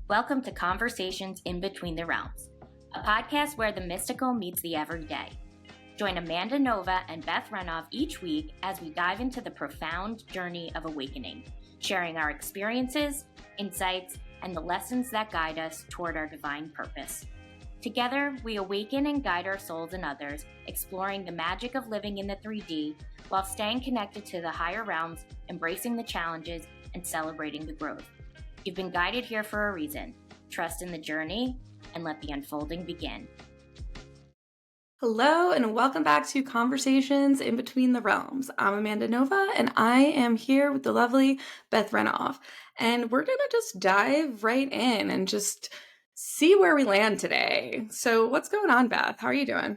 Welcome to Conversations in Between the Realms, a podcast where the mystical meets the everyday. Join Amanda Nova and Beth Renoff each week as we dive into the profound journey of awakening, sharing our experiences, insights, and the lessons that guide us toward our divine purpose. Together, we awaken and guide our souls and others, exploring the magic of living in the 3D while staying connected to the higher realms, embracing the challenges, and celebrating the growth. You've been guided here for a reason. Trust in the journey and let the unfolding begin. Hello and welcome back to Conversations in Between the Realms. I'm Amanda Nova and I am here with the lovely Beth Renoff. And we're going to just dive right in and just see where we land today. So what's going on, Beth? How are you doing?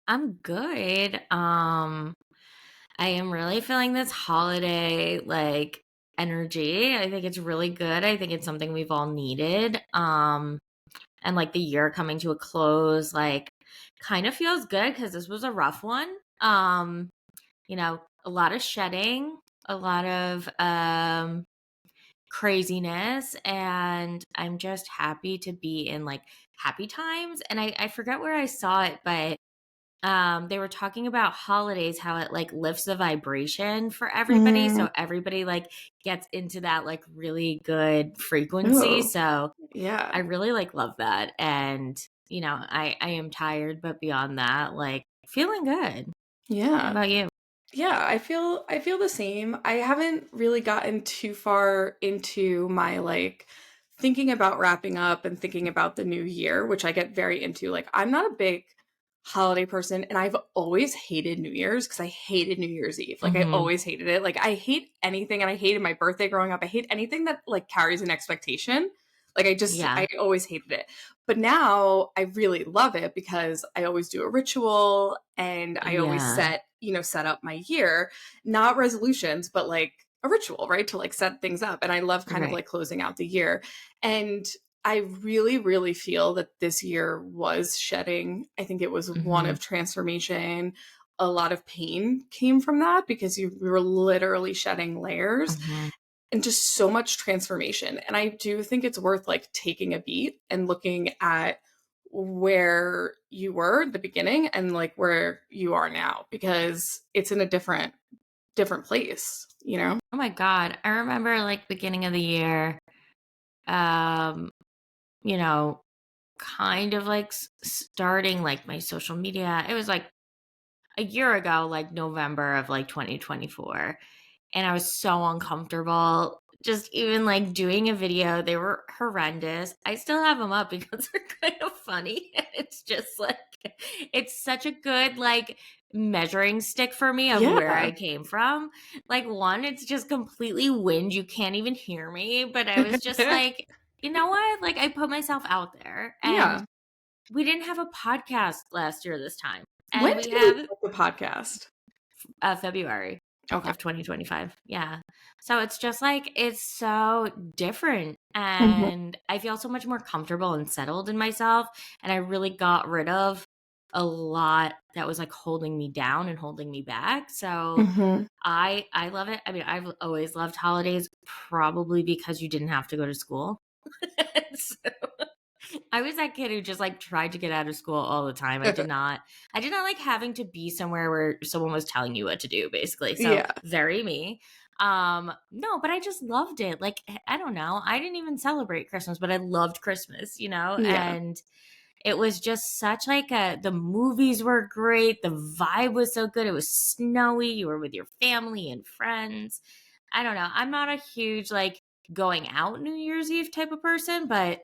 I'm good. I am really feeling this holiday energy. I think it's really good. I think it's something we've all needed. And the year coming to a close, kind of feels good because this was a rough one. A lot of shedding, a lot of craziness, and I'm just happy to be in happy times. And I forget where I saw it, but they were talking about holidays, how it lifts the vibration for everybody. So everybody gets into that really good frequency. Ooh, so yeah. I really love that. And, I am tired, but beyond that, feeling good. Yeah. How about you? Yeah, I feel the same. I haven't really gotten too far into my thinking about wrapping up and thinking about the new year, which I get very into. I'm not a big holiday person and I've always hated New Year's because I hated New Year's Eve. I always hated it. I hate anything, and I hated my birthday growing up. I hate anything that carries an expectation. I always hated it. But now I really love it because I always do a ritual and I always set up my year, not resolutions, but a ritual, right? To set things up. And I love kind of closing out the year. And I really, really feel that this year was shedding. I think it was one of transformation. A lot of pain came from that because we were literally shedding layers. And just so much transformation. And I do think it's worth taking a beat and looking at where you were at the beginning and where you are now, because it's in a different place, you know? Oh my God. I remember beginning of the year, kind of starting my social media. It was a year ago, November of 2024. And I was so uncomfortable just even doing a video. They were horrendous. I still have them up because they're kind of funny. It's just it's such a good measuring stick for me of where I came from. One, it's just completely wind. You can't even hear me. But I was just you know what? I put myself out there. And we didn't have a podcast last year this time. And when did we have the podcast? February of 2025. Yeah. So it's just it's so different. And I feel so much more comfortable and settled in myself. And I really got rid of a lot that was holding me down and holding me back. So I love it. I mean, I've always loved holidays, probably because you didn't have to go to school. So I was that kid who just tried to get out of school all the time. I did not like having to be somewhere where someone was telling you what to do, basically. So very me. No, but I just loved it. I don't know. I didn't even celebrate Christmas, but I loved Christmas, and it was just such the movies were great. The vibe was so good. It was snowy. You were with your family and friends. I don't know. I'm not a huge going out New Year's Eve type of person, but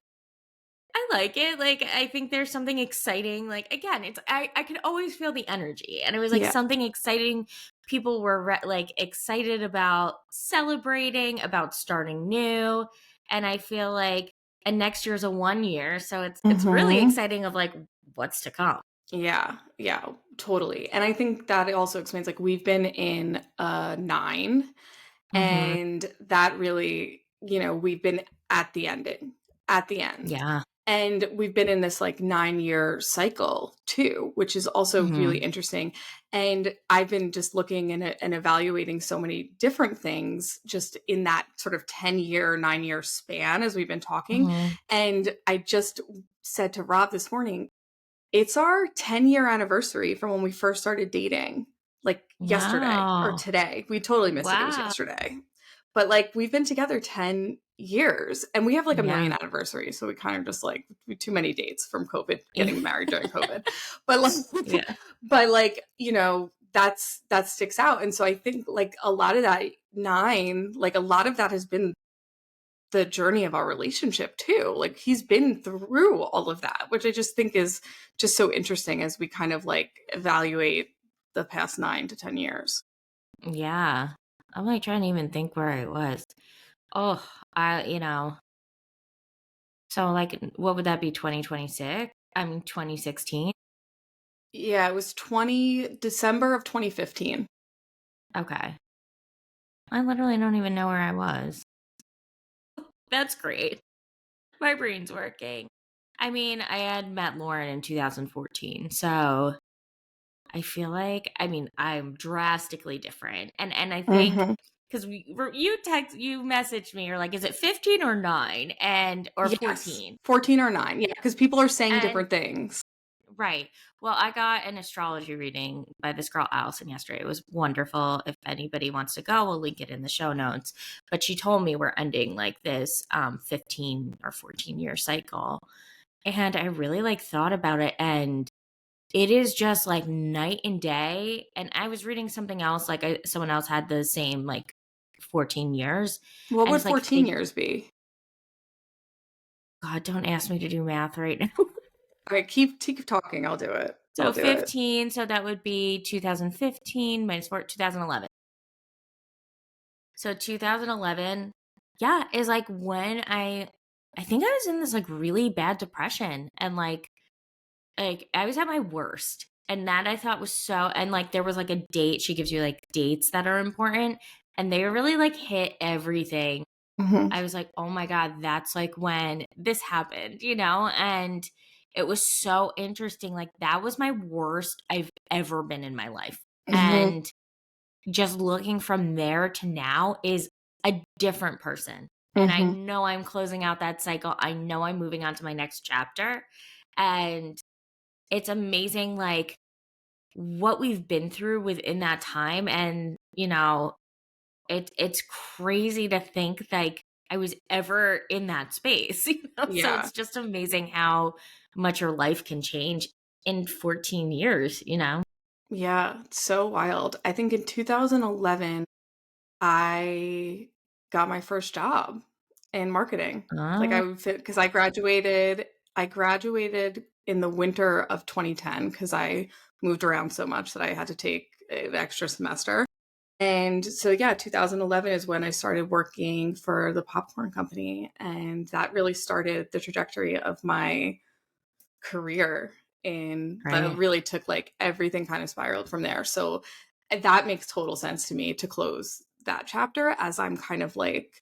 I like it. I think there's something exciting. Again, it's I could always feel the energy, and it was something exciting. People were excited about celebrating, about starting new, and I feel and next year's a 1 year, so it's really exciting of what's to come. Yeah, totally. And I think that also explains we've been in 9, and that really, we've been at the end. Yeah. And we've been in this like 9-year cycle too, which is also really Mm-hmm. interesting. And I've been just looking and evaluating so many different things just in that sort of 10-year, 9-year span as we've been talking. Mm-hmm. And I just said to Rob this morning, it's our 10-year anniversary from when we first started dating, like yesterday or Wow. today. We totally missed it. It was Wow. yesterday. But like we've been together 10 years and we have like a million Yeah. anniversaries. So we kind of just like too many dates from COVID, getting married during COVID. But like, Yeah. but like, you know, that sticks out. And so I think like a lot of that like a lot of that has been the journey of our relationship too. Like he's been through all of that, which I just think is just so interesting as we kind of like evaluate the past 9 to 10 years. Yeah. I'm like trying to even think where I was. Oh, so like what would that be, 2026? I mean 2016. Yeah, it was December of 2015. Okay. I literally don't even know where I was. That's great. My brain's working. I mean, I had met Lauren in 2014, so I feel like, I mean, I'm drastically different. And I think Mm-hmm. because you messaged me, you're like, is it 15 or 9 and or Yes, 14? 14 or 9. Yeah, because people are saying And different things. right. Well, I got an astrology reading by this girl Alyson yesterday. It was wonderful. If anybody wants to go, we'll link it in the show notes. But she told me we're ending like this 15 or 14-year cycle. And I really like thought about it, and it is just like night and day. And I was reading something else, like someone else had the same like 14 years. What And would it's like 14 years be? God, don't ask me to do math right now. All right, keep talking. I'll do it. I'll So do it. 15, so that would be 2015 minus 4, 2011. So 2011, yeah, is like when I think I was in this like really bad depression, and like I was at my worst. And that I thought was so, and like there was like a date, she gives you like dates that are important, and they really like hit everything. Mm-hmm. I was like, "Oh my god, that's like when this happened," you know? And it was so interesting. Like that was my worst I've ever been in my life. Mm-hmm. And just looking from there to now is a different person. And I Mm-hmm. know I'm closing out that cycle. I know I'm moving on to my next chapter. And it's amazing, like, what we've been through within that time. And, it's crazy to think like I was ever in that space, So Yeah. it's just amazing how much your life can change in 14 years. Yeah, it's so wild. I think in 2011, I got my first job in marketing. Like Oh, I would fit because I graduated in the winter of 2010 because I moved around so much that I had to take an extra semester. And so yeah, 2011 is when I started working for the popcorn company, and that really started the trajectory of my career in that right. really took like everything kind of spiraled from there. So that makes total sense to me to close that chapter as I'm kind of like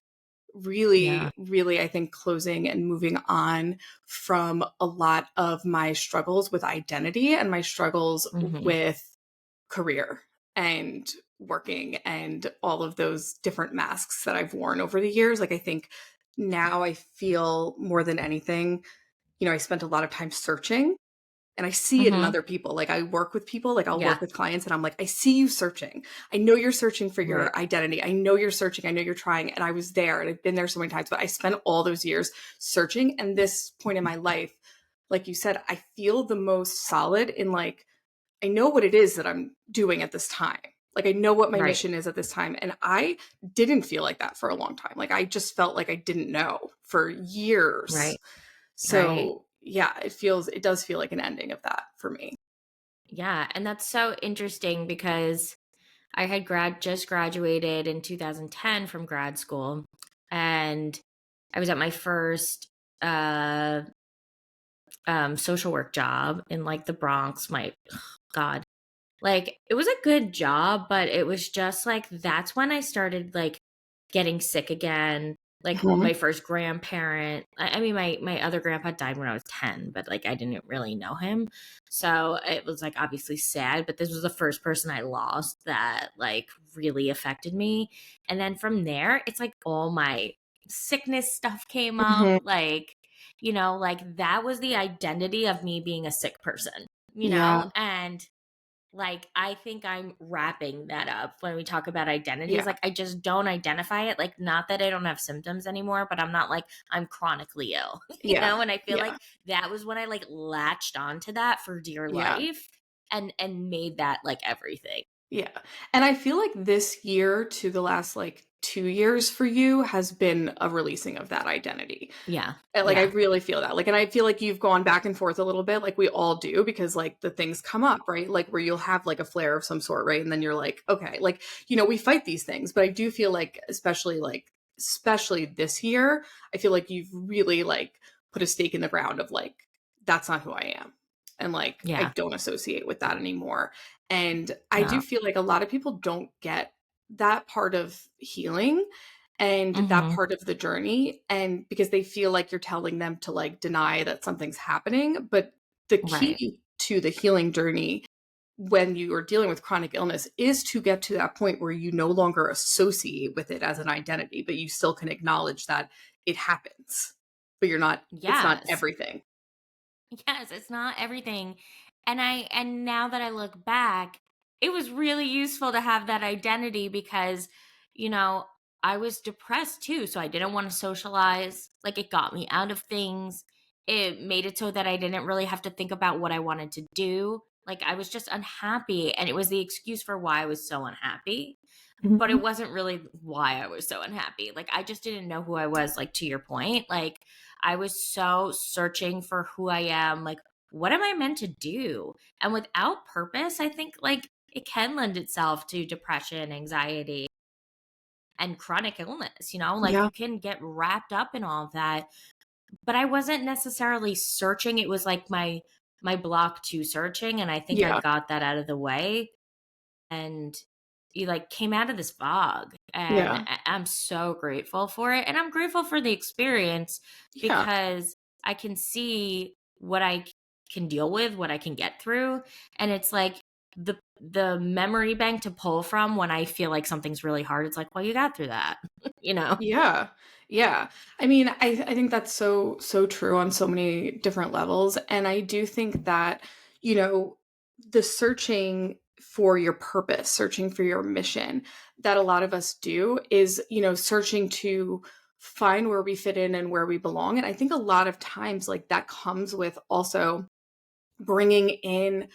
Yeah. really, really, I think closing and moving on from a lot of my struggles with identity and my struggles Hmm. with career and working and all of those different masks that I've worn over the years. Like, I think now I feel more than anything, I spent a lot of time searching and I see it in Hmm. other people. Like I work with people, like I'll Yeah. work with clients and I'm like, I see you searching. I know you're searching for Right. your identity. I know you're searching. I know you're trying. And I was there and I've been there so many times, but I spent all those years searching. And this point in my life, like you said, I feel the most solid in like, I know what it is that I'm doing at this time. Like I know what my Right. mission is at this time. And I didn't feel like that for a long time. Like I just felt like I didn't know for years. Right. Right. So yeah, it does feel like an ending of that for me. Yeah. And that's so interesting because I had just graduated in 2010 from grad school, and I was at my first uh social work job in like the Bronx. My God. Like it was a good job, but it was just like that's when I started like getting sick again. like Mhm. my first grandparent. I mean, my other grandpa died when I was 10, but like I didn't really know him. So it was like obviously sad, but this was the first person I lost that like really affected me. And then from there, it's like all my sickness stuff came up. Mhm. Like, like that was the identity of me being a sick person, Yeah. and like I think I'm wrapping that up when we talk about identities. Yeah. Like I just don't identify it. Like not that I don't have symptoms anymore, but I'm not like I'm chronically ill, Yeah. And I feel like Yeah. that was when I like latched onto that for dear Yeah. life and made that like everything. Yeah. And I feel like this year to the last like 2 years for you has been a releasing of that identity. Yeah. And, like, I Yeah. really feel that, like, and I feel like you've gone back and forth a little bit, like we all do, because, like, the things come up, right? Like, where you'll have, like, a flare of some sort, right? And then you're like, "Okay," like, we fight these things, but I do feel like, especially this year, I feel like you've really, like, put a stake in the ground of, like, "That's not who I am," and, like, I Yeah. don't associate with that anymore, and I do No. feel like a lot of people don't get that part of healing and that Mhm. part of the journey, and because they feel like you're telling them to like deny that something's happening, but the Right. key to the healing journey when you are dealing with chronic illness is to get to that point where you no longer associate with it as an identity, but you still can acknowledge that it happens, but it's not Yes. everything. Yes, it's not everything. And now that I look back, it was really useful to have that identity because, you know, I was depressed too, so I didn't want to socialize. Like it got me out of things. It made it so that I didn't really have to think about what I wanted to do. Like I was just unhappy and it was the excuse for why I was so unhappy, but Mhm. it wasn't really why I was so unhappy. Like I just didn't know who I was, like to your point. Like I was so searching for who I am, like what am I meant to do? And without purpose, I think like it can lend itself to depression, anxiety, and chronic illness, like Yeah. you can get wrapped up in all of that. But I wasn't necessarily searching. It was like my block to searching, and I think I Yeah. got that out of the way and you like came out of this fog and Yeah. I'm so grateful for it and I'm grateful for the experience Yeah. because I can see what can deal with, what I can get through, and it's like the memory bank to pull from when I feel like something's really hard. It's like, well, you got through that. you know Yeah. Yeah. I mean, I think that's so true on so many different levels. And I do think that, you know, the searching for your purpose, searching for your mission that a lot of us do is, searching to find where we fit in and where we belong. And I think a lot of times like that comes with also bringing in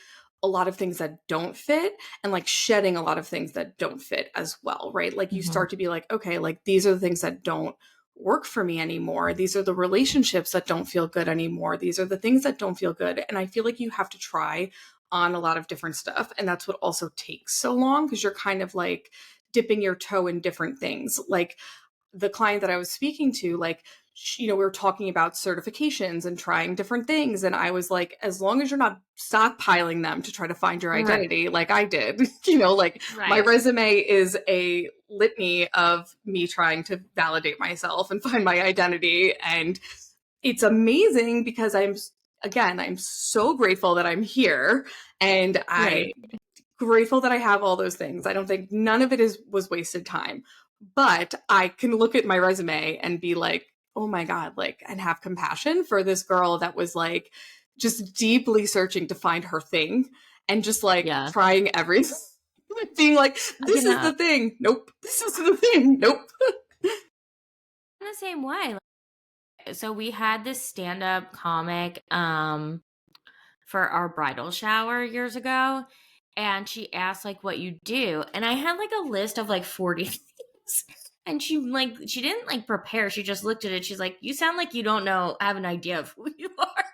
a lot of things that don't fit and like shedding a lot of things that don't fit as well, right? Like you Mhm. start to be like, okay, like these are the things that don't work for me anymore. These are the relationships that don't feel good anymore. These are the things that don't feel good. And I feel like you have to try on a lot of different stuff. And that's what also takes so long because you're kind of like dipping your toe in different things. Like the client that I was speaking to, like, we were talking about certifications and trying different things. And I was like, as long as you're not stockpiling them to try to find your Right. identity, like I did, like my Right. resume is a litany of me trying to validate myself and find my identity. And it's amazing because I'm so grateful that I'm here and Right. grateful that I have all those things. I don't think none of it was wasted time. But I can look at my resume and be like, "Oh my god," like and have compassion for this girl that was like just deeply searching to find her thing and just like Yeah. trying everything being like, You "This is the know, thing. Nope. This is the thing. Nope." in the same way. So we had this stand-up comic for our bridal shower years ago, and she asked like what you do, and I had like a list of like 40 things, and she didn't like prepare. She just looked at it. She's like, you sound like you don't know, have an idea of who you are.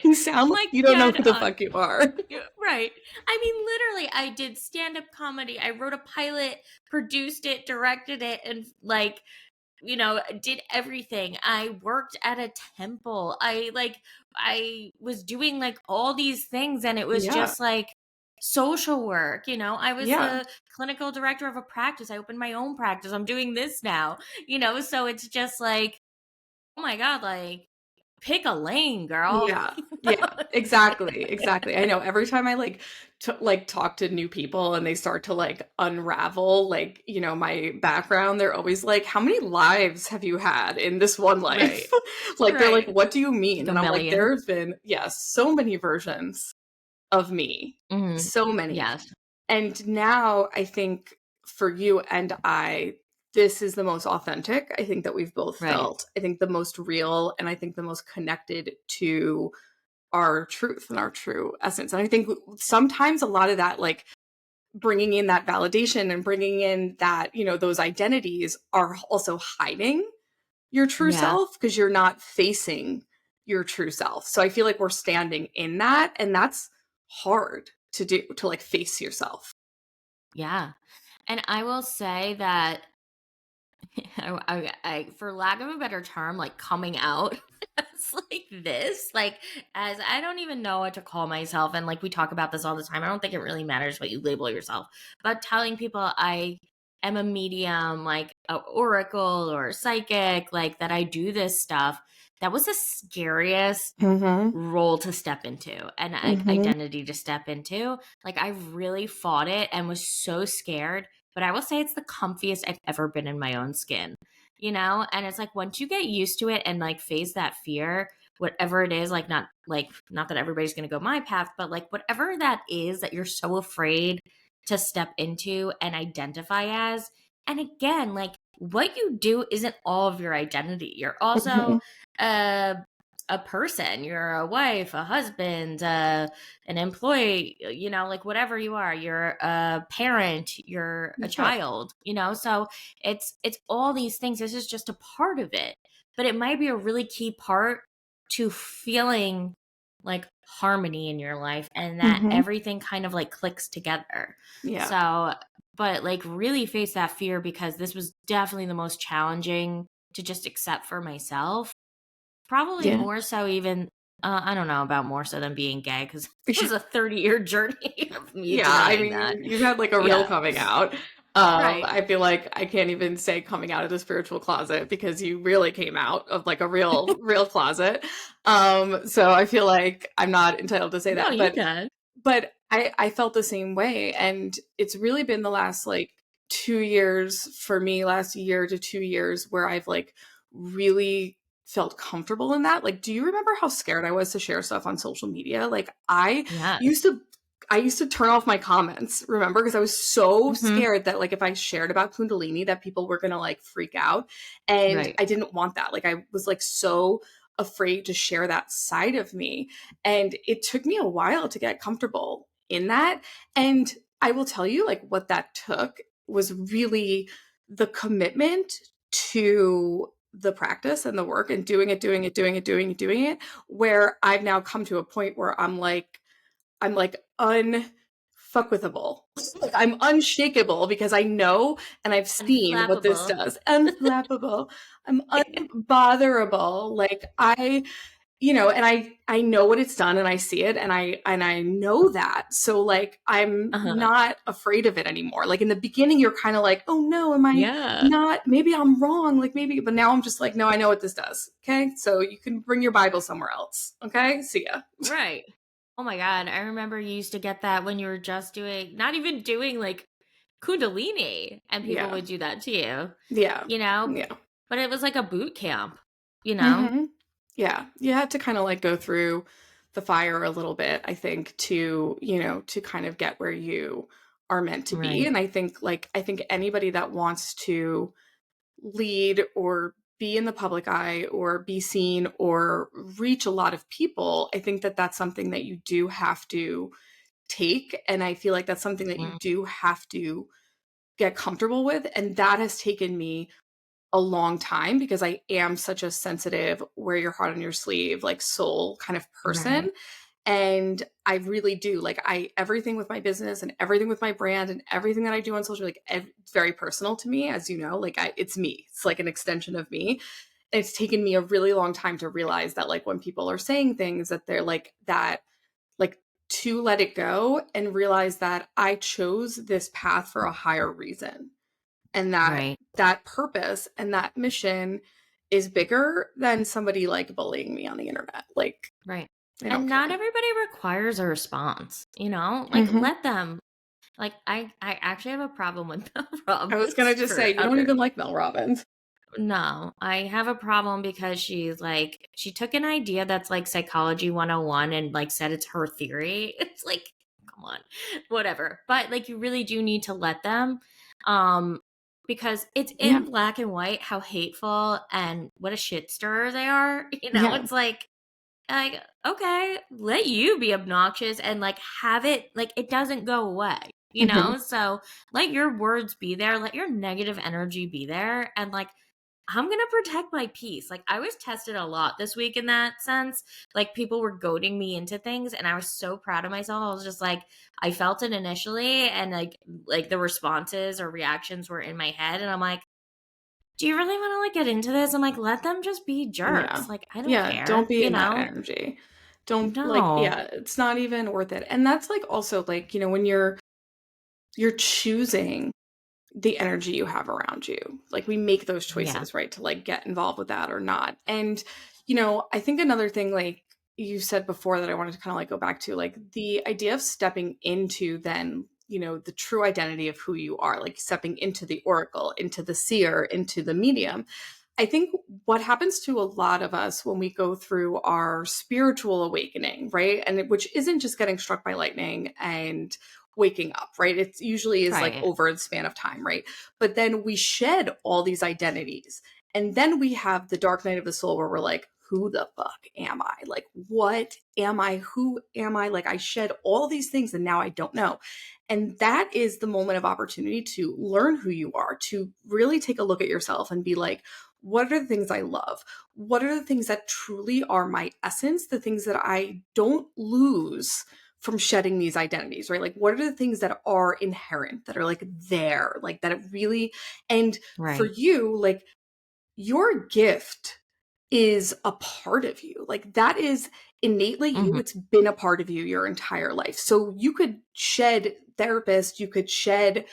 You sound I'm like like, you don't know dead who the on. fuck you are. Yeah, right. I mean, literally, I did stand-up comedy. I wrote a pilot, produced it, directed it, and like did everything. I worked at a temple. I was doing like all these things, and it was Yeah. just like social work. I was Yeah. the clinical director of a practice. I opened my own practice. I'm doing this now, so it's just like, oh my God, like, pick a lane, girl. Yeah. Yeah, exactly, exactly. I know every time I like talk to new people and they start to like unravel like, my background, they're always like, "How many lives have you had in this one life?" Right. Like they're like, Right. "What do you mean?" Like a And I'm like, million. "There's been, yes, so many versions of me. Hmm. So many." Yes. And now I think for you and I, this is the most authentic I think that we've both Right. felt. I think the most real, and I think the most connected to our truth and our true essence. And I think sometimes a lot of that, like bringing in that validation and bringing in that, those identities are also hiding your true Yeah. self because you're not facing your true self. So I feel like we're standing in that, and that's hard to do, to like face yourself. Yeah. And I will say that for lack of a better term, like coming out as like this, like as I don't even know what to call myself. And like we talk about this all the time. I don't think it really matters what you label yourself, but telling people I am a medium, like a oracle or a psychic, like that I do this stuff. That was the scariest Mm-hmm. role to step into and Mm-hmm. identity to step into. Like I really fought it and was so scared, but I will say it's the comfiest I've ever been in my own skin. And it's like once you get used to it and like face that fear, whatever it is, like not that everybody's going to go my path, but like whatever that is that you're so afraid to step into and identify as. And again, like what you do isn't all of your identity. You're Mm-hmm. also uh a person, you're a wife, a husband, an employee, like whatever you are, you're a parent, you're a Yeah. child, so it's all these things. This is just a part of it, but it might be a really key part to feeling like harmony in your life and that Mm-hmm. everything kind of like clicks together. Yeah. So but like really face that fear, because this was definitely the most challenging to just accept for myself. Probably Yeah. more so even I don't know about more so than being gay, because it was a 30-year journey of me Yeah, I denying that. mean, you've had like a real Yeah. coming out. Right. I feel like I can't even say coming out of the spiritual closet because you really came out of like a real closet. So I feel like I'm not entitled to say No, that, you but can. I felt the same way, and it's really been the last like 2 years for me, last year to 2 years, where I've like really felt comfortable in that. Like, do you remember how scared I was to share stuff on social media? Like, Yes. used to I used to turn off my comments, remember? Because I was so Mhm. scared that like if I shared about Kundalini that people were gonna like freak out. And Right. I didn't want that. Like I was like so afraid to share that side of me. And it took me a while to get comfortable in that. And I will tell you, like, what that took was really the commitment to the practice and the work and doing it, where I've now come to a point where I'm like unfuckwithable. Like I'm unshakable because I know and I've seen what this Unflappable. does. Unflappable. I'm unbotherable. Like and I know what it's done and I see it and I know that. So like I'm Uh-huh. not afraid of it anymore. Like in the beginning you're kind of like, "Oh no, am I Yeah. not, maybe I'm wrong, like maybe," but now I'm just like, "No, I know what this does." Okay? So you can bring your Bible somewhere else. Okay? See ya. Right. Oh my God. I remember you used to get that when you were just doing, not even doing like Kundalini, and people Yeah. would do that to you, Yeah. you know? Yeah. But it was like a boot camp, you know? Mhm. Yeah. You have to kind of like go through the fire a little bit, I think, to kind of get where you are meant to be. Right. And I think anybody that wants to lead or be in the public eye or be seen or reach a lot of people, I think that that's something that you do have to take, and I feel like that's something that you Mm. do have to get comfortable with, and that has taken me a long time because I am such a sensitive, wear your heart on your sleeve, like soul kind of person. Right. And I really do like everything with my business and everything with my brand and everything that I do on social, like it's very personal to me, as you know, like it's me. It's like an extension of me. It's taken me a really long time to realize that like when people are saying things that they're like that, like to let it go and realize that I chose this path for a higher reason, and Right. that purpose and that mission is bigger than somebody like bullying me on the internet. Like, Right. I don't And not care. everybody requires a response, like Mhm. let them. Like I actually have a problem with Mel I was gonna Robbins just for say, you don't other. even like Mel Robbins. No, I have a problem because she took an idea that's like psychology 101 and like said it's her theory. It's like, come on, whatever. But like, you really do need to let them, um, because it's Yeah. in black and white how hateful and what a shit stirrer they are. Yeah. It's like, okay, let you be obnoxious and like have it, like it doesn't go away. Mhm. So let your words be there, let your negative energy be there, and like I'm going to protect my peace. Like, I was tested a lot this week in that sense. Like, people were goading me into things, and I was so proud of myself. I was just like, I felt it initially, and like the responses or reactions were in my head, and I'm like, do you really want to like get into this? I'm like, let them just be Yeah. jerks. Like, I don't Yeah, don't care, be in that energy. Don't, like, No. yeah, it's not even worth it. And that's like also like, when you're choosing the energy you have around you. Like, we make those Yeah. choices, right? To like get involved with that or not. And, I think another thing, like you said before, that I wanted to kind of like go back to, like the idea of stepping into then, the true identity of who you are, like stepping into the oracle, into the seer, into the medium. I think what happens to a lot of us when we go through our spiritual awakening, right? And which isn't just getting struck by lightning and waking up, right? It usually is like Right. over the span of time, right? But then we shed all these identities. And then we have the dark night of the soul where we're like, who the fuck am I? Like, what am I? Who am I? Like, I shed all these things and now I don't know. And that is the moment of opportunity to learn who you are, to really take a look at yourself and be like, what are the things I love? What are the things that truly are my essence? The things that I don't lose from shedding these identities, right? Like, what are the things that are inherent, that are like there, like that it really, and for Right. you, like, your gift is a part of you. Like, that is innately you. Hmm. It's been a part of you your entire life. So you could shed therapist, you could shed,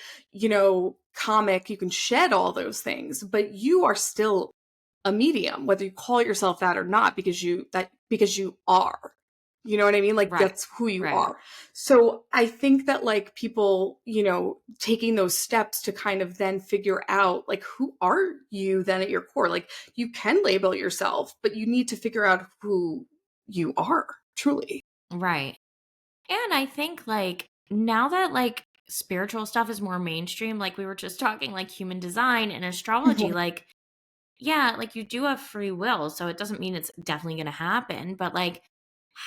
comic, you can shed all those things, but you are still a medium, whether you call yourself that or not, because you are. You know what I mean? Like, Right. that's who you Right. are. So I think that like people, taking those steps to kind of then figure out like who are you then at your core? Like, you can label yourself, but you need to figure out who you are truly. Right. And I think like now that like spiritual stuff is more mainstream, like we were just talking like human design and astrology, Mhm. like yeah, like you do have free will, so it doesn't mean it's definitely going to happen, but like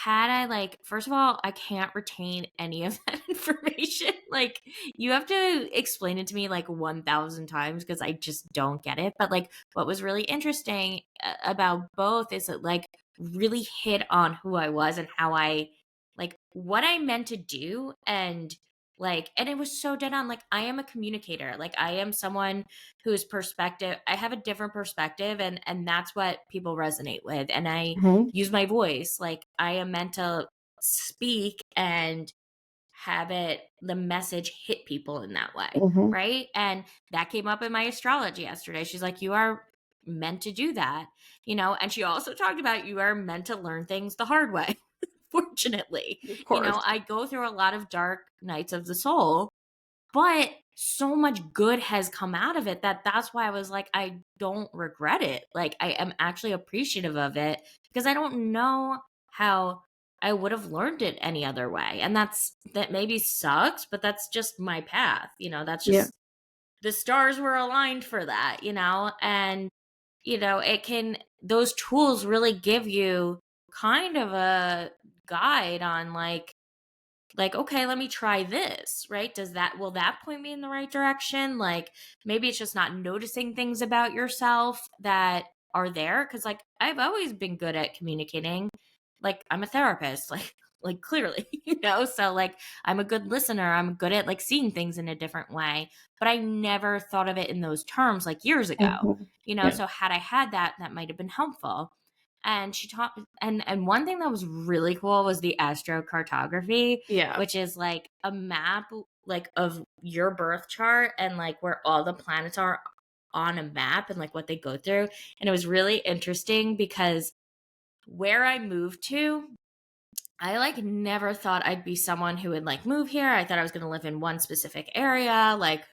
had I like first of all, I can't retain any of that information. Like you have to explain it to me like 1000 times because I just don't get it. But like what was really interesting about both is that like really hit on who I was and how I like what I meant to do and it was so dead on. Like I am a communicator. Like I am someone whose perspective I have a different perspective and that's what people resonate with. And I Mhm. use my voice. Like I am meant to speak and have it the message hit people in that way. Mhm. Right. And that came up in my astrology yesterday. She's like, you are meant to do that, and she also talked about you are meant to learn things the hard way. Fortunately, Of course. I go through a lot of dark nights of the soul, but so much good has come out of it that's why I was like, I don't regret it. Like I am actually appreciative of it because I don't know how I would have learned it any other way. And that maybe sucks, but that's just my path. That's Yeah. just the stars were aligned for that, and it can those tools really give you kind of a guide on like okay, let me try this, right? Will that point me in the right direction? Like maybe it's just not noticing things about yourself that are there because like I've always been good at communicating. Like I'm a therapist, like clearly, so like I'm a good listener, I'm good at like seeing things in a different way, but I never thought of it in those terms like years ago. Mhm. Yeah. So had I had that might have been helpful. And she taught, and one thing that was really cool was the astrocartography, Yeah. which is like a map like of your birth chart and like where all the planets are on a map and like what they go through. And it was really interesting because where I moved to, I like never thought I'd be someone who would like move here. I thought I was going to live in one specific area, like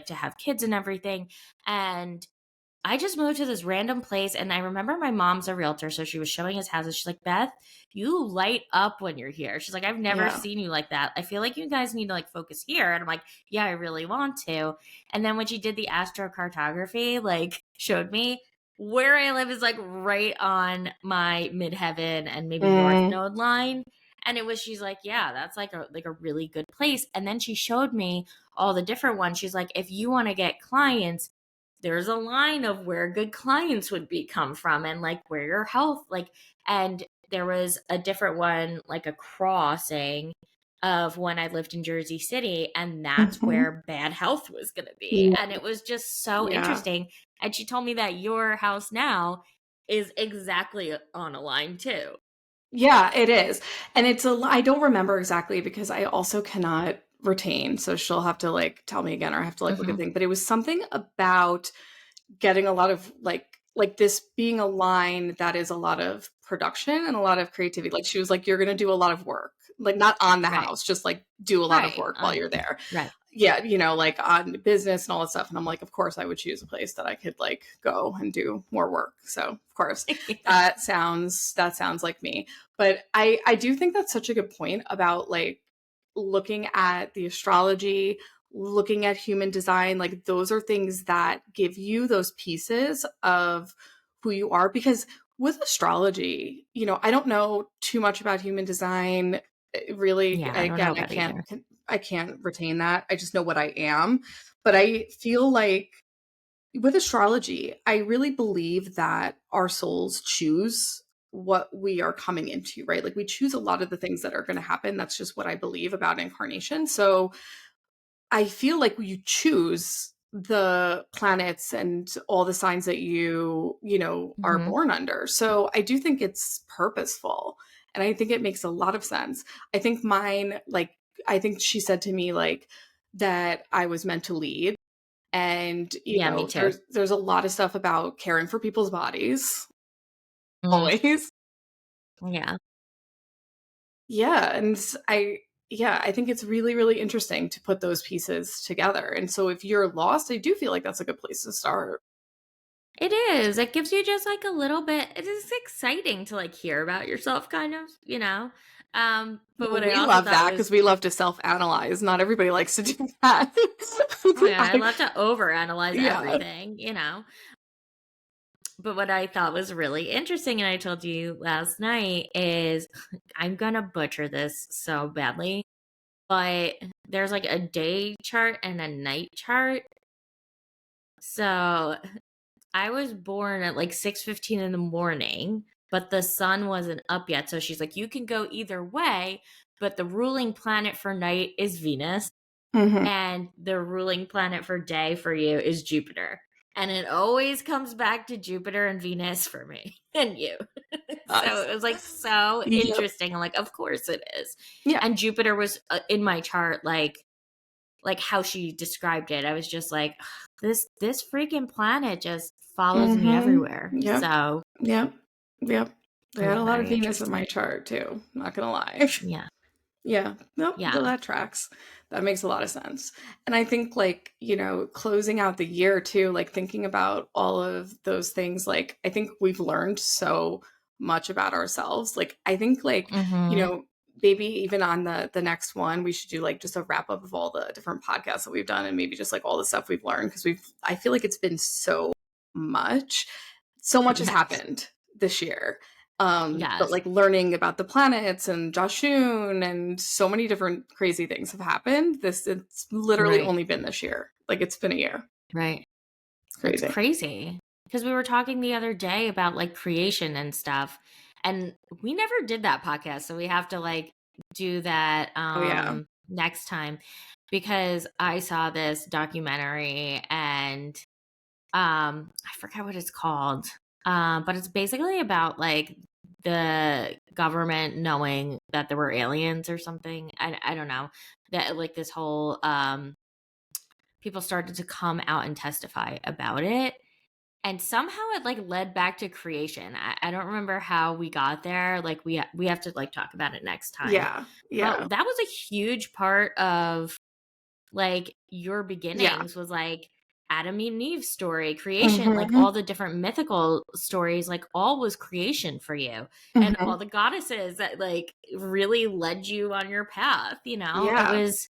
to have kids and everything. And I just moved to this random place, and I remember my mom's a realtor, so she was showing us houses. She's like, Beth, you light up when you're here. She's like, I've never Yeah. seen you like that. I feel like you guys need to like focus here. And I'm like, yeah, I really want to. And then when she did the astrocartography, like showed me where I live is like right on my midheaven and maybe north Mm. node line. And it was, she's like, yeah, that's like a really good place. And then she showed me all the different ones. She's like, if you want to get clients, there's a line of where good clients would be come from and like where your health like, and there was a different one like a crossing of when I lived in Jersey City, and that's Mhm. where bad health was going to be. Yeah. And it was just so Yeah. interesting. And she told me that your house now is exactly on a line too. Yeah, it is. And I don't remember exactly because I also cannot retain. So she'll have to like tell me again or I have to like look at Mm-hmm. things. But it was something about getting a lot of like this being a line that is a lot of production and a lot of creativity. Like she was like, you're gonna do a lot of work. Like not on the Right. house, just like do a lot of Right. work while you're there. Right. Yeah, like on business and all that stuff. And I'm like, of course I would choose a place that I could like go and do more work. So of course that sounds like me. But I do think that's such a good point about like looking at the astrology, looking at human design. Like those are things that give you those pieces of who you are. Because with astrology, I don't know too much about human design. Really, Yeah, I don't know again, I about it can't either. I can't retain that. I just know what I am. But I feel like with astrology, I really believe that our souls choose what we are coming into, right? Like we choose a lot of the things that are going to happen. That's just what I believe about incarnation. So I feel like you choose the planets and all the signs that you are Mm-hmm. born under. So I do think it's purposeful. And I think it makes a lot of sense. I think mine, like, I think she said to me, like, that I was meant to lead. And, Yeah, me too. there's a lot of stuff about caring for people's bodies, Mm, always. yeah. Yeah, and I think it's really, really interesting to put those pieces together. And so if you're lost, I do feel like that's a good place to start. It is. It gives you just like a little bit. It is exciting to like hear about yourself, kind of, you know. But Well, what I we also love thought that was, because we love to self-analyze. Not everybody likes to do that. oh yeah, I I- love to overanalyze yeah. everything, you know. But what I thought was really interesting, and I told you last night, is I'm gonna butcher this so badly, but there's like a day chart and a night chart. So I was born at like 6:15 in the morning, but the sun wasn't up yet. So she's like, you can go either way, but the ruling planet for night is Venus, Hmm. and the ruling planet for day for you is Jupiter. And it always comes back to Jupiter and Venus for me and you. So Us. it was like so Yep. interesting. I'm like, of course it is. Yeah. And Jupiter was in my chart, like how she described it. I was just like, this freaking planet just follows me Hmm. everywhere. Yep. So Yep. Yep. I it had was a lot of very Venus in my interesting. chart too. Not gonna lie. Yeah. Yeah. Nope. No, Yeah. that tracks. That makes a lot of sense. And I think, like, closing out the year too, like thinking about all of those things, like, I think we've learned so much about ourselves. Like, I think, like, Mm-hmm. maybe even on the next one, we should do like just a wrap up of all the different podcasts that we've done and maybe just like all the stuff we've learned because I feel like it's been much. So much has Yes. happened this year. But Yes. like learning about the planets and Joshun and so many different crazy things have happened. It's literally Right. only been this year. Like it's been a year. Right. It's It's crazy. crazy. Because we were talking the other day about like creation and stuff. And we never did that podcast. So we have to like do that Oh yeah. next time because I saw this documentary and I forgot what it's called. But it's basically about like the government knowing that there were aliens or something. I don't know. That like this whole people started to come out and testify about it. And somehow it like led back to creation. I don't remember how we got there. Like we have to like talk about it next time. Yeah. Yeah. But that was a huge part of like your Yeah. beginnings was like Adam and Eve's story, creation, like Mm-hmm. all the different mythical stories, like all was creation for you. And Mm-hmm. all the goddesses that like really led you on your path, you know? It Yeah. was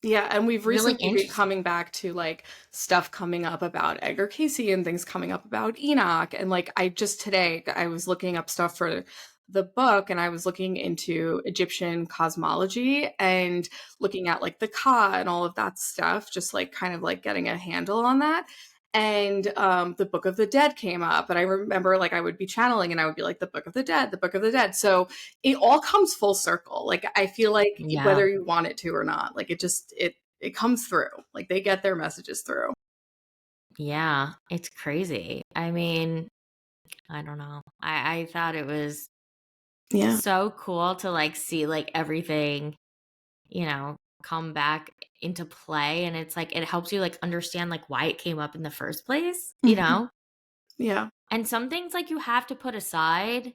Yeah, and we've really recently been interesting. coming back to like stuff coming up about Edgar Casey and things coming up about Enoch. And like I just today I was looking up stuff for the book and I was looking into Egyptian cosmology and looking at like the Ka and all of that stuff, just like kind of like getting a handle on that. And the Book of the Dead came up, and I remember like I would be channeling, and I would be like the Book of the Dead, the Book of the Dead. So it all comes full circle. Like I feel like Yeah. whether you want it to or not, like it comes through. Like they get their messages through. Yeah. It's crazy. I mean, I don't know. I thought it was Yeah. so cool to like see like everything, you know, come back into play. And it's like it helps you like understand like why it came up in the first place, you Mhm. know? Yeah. And some things like you have to put aside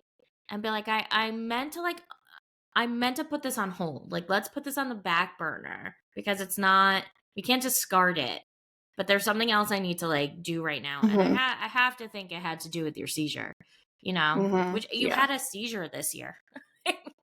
and be like, I meant to put this on hold. Like, let's put this on the back burner because it's not, we can't discard it. But there's something else I need to like do right now. And Mhm. I have to think it had to do with your seizure, you know, Mhm. which you Yeah. had a seizure this year.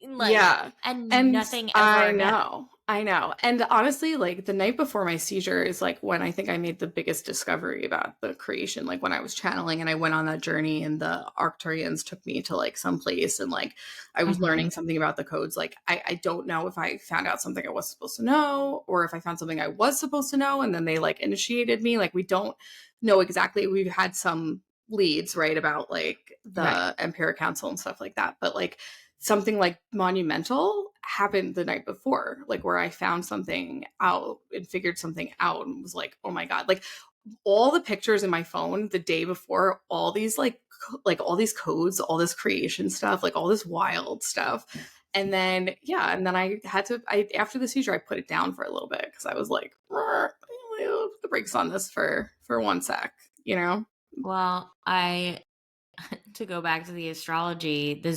Like, Yeah. and And nothing ever I again. know. I know. And honestly, like the night before my seizure is like when I think I made the biggest discovery about the creation. Like when I was channeling and I went on that journey and the Arcturians took me to like some place and like I was Hmm. learning something about the codes. Like I don't know if I found out something I wasn't supposed to know or if I found something I was supposed to know and then they like initiated me. Like we don't know exactly. We've had some leads, right, about like Right. the Empiric Council and stuff like that. But like something like monumental happened the night before, like where I found something out and figured something out and was like, oh my God, like all the pictures in my phone the day before, all these like all these codes, all this creation stuff, like all this wild stuff. And then, yeah, and then I after the seizure, I put it down for a little bit because I was like, put the brakes on this for one sec, you know? Well, I to go back to the astrology, the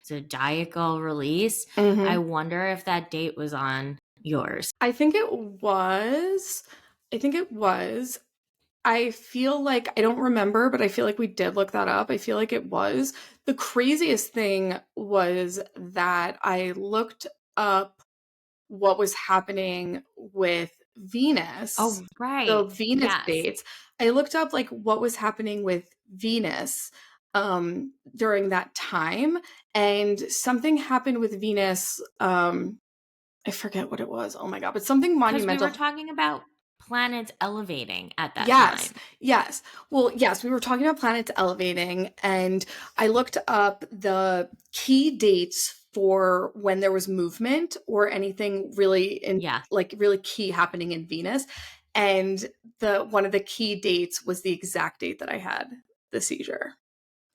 zodiacal release. I Hmm. wonder if that date was on yours. I think it was. I think it was. I feel like I don't remember, but I feel like we did look that up. I feel like it was. The craziest thing was that I looked up what was happening with Venus, Oh, the right. Venus Yes. dates. I looked up like what was happening with Venus during that time and something happened with Venus I forget what it was. Oh my god, but something Because we were monumental. talking about planets elevating at that Yes, time. yes. Well, yes, we were talking about planets elevating, and I looked up the key dates for when there was movement or anything really in Yeah. like really key happening in Venus. And the one of the key dates was the exact date that I had the seizure.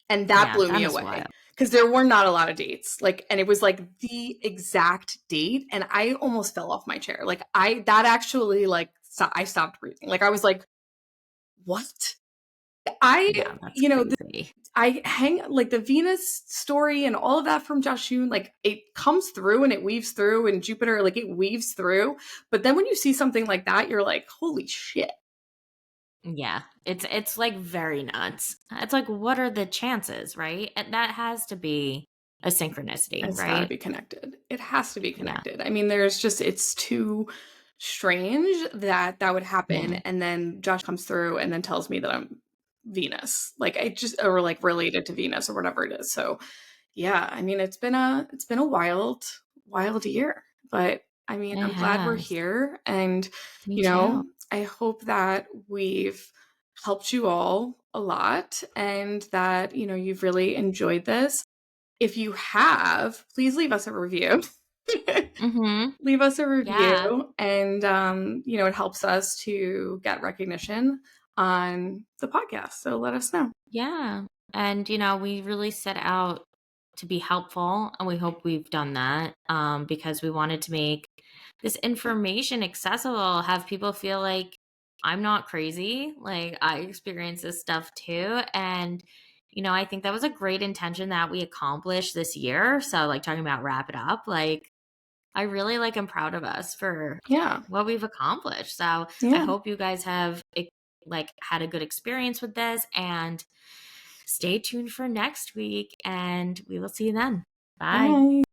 And that Yeah. blew me That is away wild. because there were not a lot of dates. Like, and it was like the exact date. And I almost fell off my chair. Like, that actually, like, I stopped breathing. Like, I was like, what? I, Yeah. That's you know, crazy. I hang like the Venus story and all of that from Joshua, like it comes through and it weaves through and Jupiter, like it weaves through. But then when you see something like that, you're like, holy shit. Yeah. It's like very nuts. It's like, what are the chances, right? And that has to be a synchronicity, It's got to right? be connected. It has to be Yeah. connected. I mean, there's just, it's too strange that that would happen. Yeah. And then Josh comes through and then tells me that I'm Venus, like I just, or like related to Venus or whatever it is. So yeah, I mean, it's been a wild year, but I mean, It I'm glad we're has. here. And, Me you too. know, I hope that we've helped you all a lot and that, you know, you've really enjoyed this. If you have, please leave us a review. Mm-hmm. Leave us a Yeah. review, and you know, it helps us to get recognition on the podcast. So let us know. Yeah. And, we really set out to be helpful, and we hope we've done that, because we wanted to make this information accessible, have people feel like I'm not crazy. Like, I experience this stuff too. And, I think that was a great intention that we accomplished this year. So, like, talking about wrap it up, like, I really am proud of us for Yeah. what we've accomplished. So I Yeah. hope you guys have had a good experience with this, and stay tuned for next week, and we will see you then. Bye. Bye.